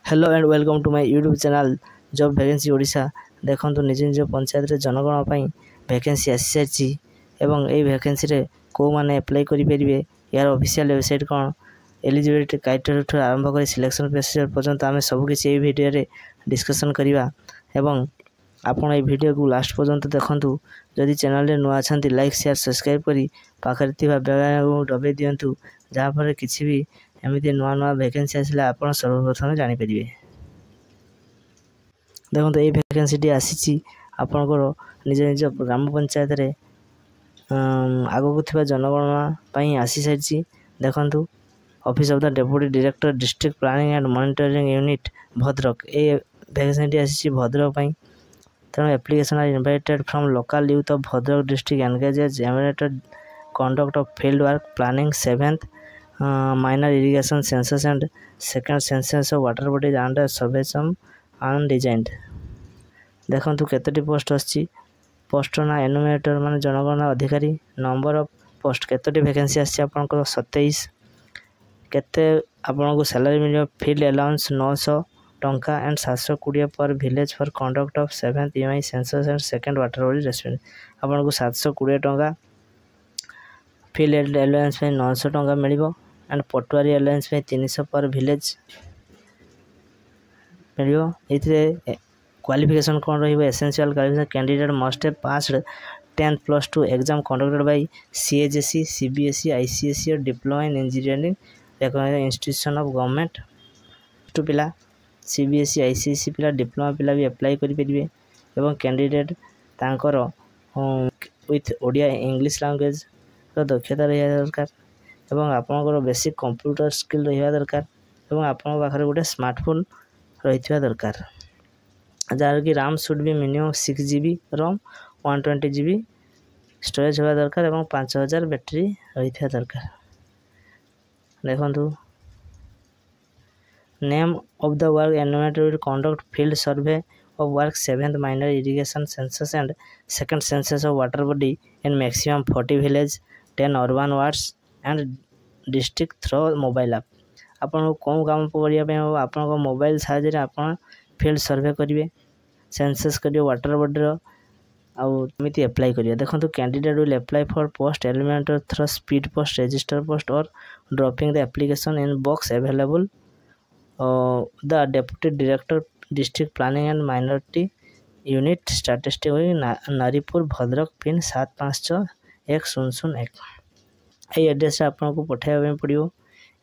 Hello and welcome to my YouTube channel job vacancy Odisha. देखो निज निज पंचायत रे जनगण वैकेंसी आसी सारी एवं ये वैकेंसी रे को माने अप्लाई करेंगे यार ऑफिशियल वेबसाइट कौन एलिजिबिलिटी क्राइटेरिया आरंभ कर सिलेक्शन प्रोसीजर पर्यंत आम सबकि ये वीडियो रे डिस्कशन करवा एवं आपण ये वीडियो को लास्ट पर्यंत देखंतु। जदि चैनल रे नुआ अछंती लाइक शेयर सब्सक्राइब करी पाखरे थिबा बेल को दबाई दियंतु जहाँ पर किसी भी एमती नुआ नुआ वैकेंसी आसिले आप सर्वप्रथम जानीपर। देखो ये वैकेंसी आसी आपणकर निज निज ग्राम पंचायत रे आगक थी जनगणना आसी सारी। देखु office of the deputy director district planning and monitoring unit Bhadrak ये वैकेंसी आसी भद्रक। तेणु application are invited from local youth of Bhadrak district engage animated conduct of field work planning 7th minor irrigation census and second census of water bodies under surveillance and designed। देखो केतोटी post आछि post ना एनुमिनेटर माने जनगणना अधिकारी number of post केतोटी vacancy आछि आपनकर 27 केते आपनको सैलरी मिलियो फील्ड अलाउंस 900 टंका and 720 per village for conduct of 7th EMI census and second water body restaurant आपनको 720 टंका फील्ड अलाउंस 900 टंका मिलिबो एंड पटुआरी अलाउंस 300 पर विलेज मिलियो। इथे क्वालिफिकेशन कौन रहिबो essential qualification candidate must have passed 10th + 2 exam conducted by CHSE CBSE ICSE और diploma in engineering recognised institution of government. टू पिला CBSE ICSE पिला डिप्लोमा पिला भी अप्लाई करि परिबे एवं कैंडिडेट तांकर विथ ओडिया इंग्लिश लैंग्वेज दक्षता रहा दरकार एवं आपंकर बेसिक कंप्यूटर स्किल रहा दरकार एवं आपण पाखे गोटे स्मार्टफोन रही दरकार जार कि RAM शुड भी minimum 6 GB ROM 120 GB storage होगा दरकार एवं 5000 बैटरी रही दरकार। देखु name of the work enumerated will conduct field survey of work 7th minor irrigation census and second census of water body in maximum 40 village 10 urban wards and district through mobile app। आपन कौन काम करिया आपन mobile साहाय्य आपन field survey करेंगे census करेंगे water body आमती apply करिए। देखो candidate will apply for post enumerator through speed post register post और dropping the application in box available the deputy director district planning and minority unit statistic Naripur Bhadrak pin 756101 ये address आपको पठाइबा पड़ो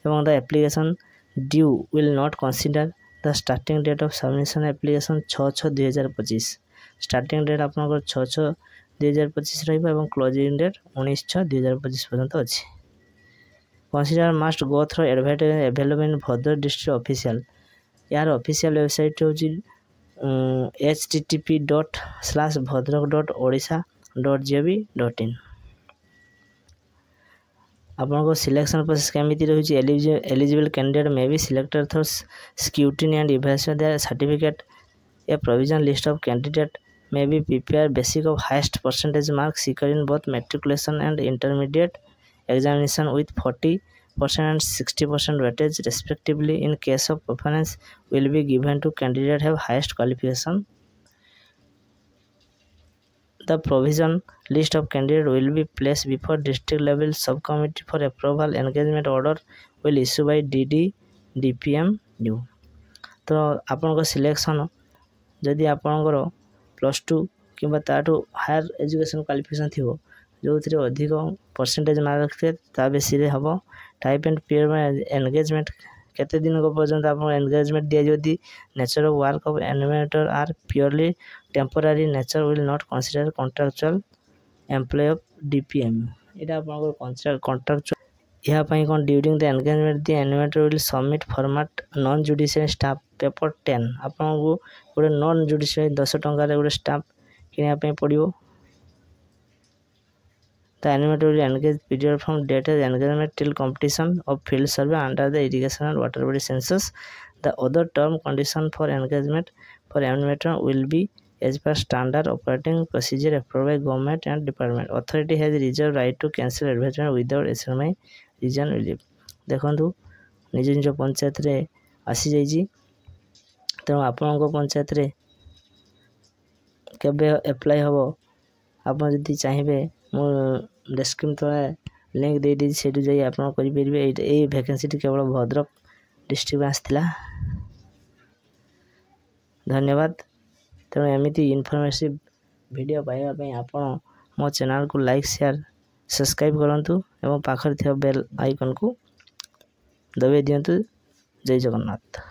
एवं the application due will not consider the starting date of submission application 6/6/2025 starting date आपको 6/6/2025 रही closing date 19/6/2025 पर्यंत अच्छी। Consider must go through advertisement available in Bhadrak district official यार ऑफिशियल वेबसाइट हूँ http://bhadrak.odisha.gov.in। आपको सिलेक्शन प्रोसेस केमिति रही eligible candidate may be selected through scrutiny and evaluation their certificate a provision list of candidate may be prepare basic of highest percentage mark secured in both matriculation and intermediate examination with 40% and 60% weightage respectively in case of preference will be given to candidate have highest qualification। The provision list of candidate will be placed before district level subcommittee for approval engagement order will issue by DPMU। तो आपन selection जदि आपनकर +2 कि ताठू higher education qualification थी जो थे अधिक percentage mark रखिए ता बेसी हम टाइप एंड पीरियड में एंगेजमेंट केते दिन पर्यंत आप एंगेजमेंट दिया जदि nature of work of animator are purely temporary nature will not consider contractual employ of DPMU। यहाँ आप कॉन्ट्रैक्चुअल यहाँ कौन during the engagement the animator will submit format non judicial stamp paper 10 आपको गोटे नॉन जुडिशियल 10 टंकार गोटे stamp किनापी पड़ो। The animator will engage period from date of engagement till completion of field survey under the irrigation and water body census। The other term condition for engagement for animator will be as per standard operating procedure approved by government and department। Authority has reserved right to cancel advertisement without SMI reason relief। देखो निज निज पंचायत रे आसी जाइए ତେଣୁ ଆପଣଙ୍କ ପଞ୍ଚାୟତରେ କେବେ ଆପ୍ଲାଏ ହେବ ଆପଣ ଯଦି ଚାହିଁବେ ମୁଁ ଡେସ୍କ୍ରିପ୍ସନ୍ ତଳେ ଲିଙ୍କ୍ ଦେଇଦେଇଛି, ସେଇଠୁ ଯାଇ ଆପଣ କରିପାରିବେ। ଏଇ ଭ୍ୟାକେନ୍ସିଟି କେବଳ ଭଦ୍ରକ ଡିଷ୍ଟ୍ରିକ୍ଟରୁ ଆସିଥିଲା। ଧନ୍ୟବାଦ। ତେଣୁ ଏମିତି ଇନଫର୍ମେଟିଭ୍ ଭିଡ଼ିଓ ପାଇବା ପାଇଁ ଆପଣ ମୋ ଚ୍ୟାନେଲକୁ ଲାଇକ୍, ସେୟାର, ସବସ୍କ୍ରାଇବ୍ କରନ୍ତୁ ଏବଂ ପାଖରେ ଥିବା ବେଲ୍ ଆଇକନ୍କୁ ଦବାଇ ଦିଅନ୍ତୁ। ଜୟ ଜଗନ୍ନାଥ।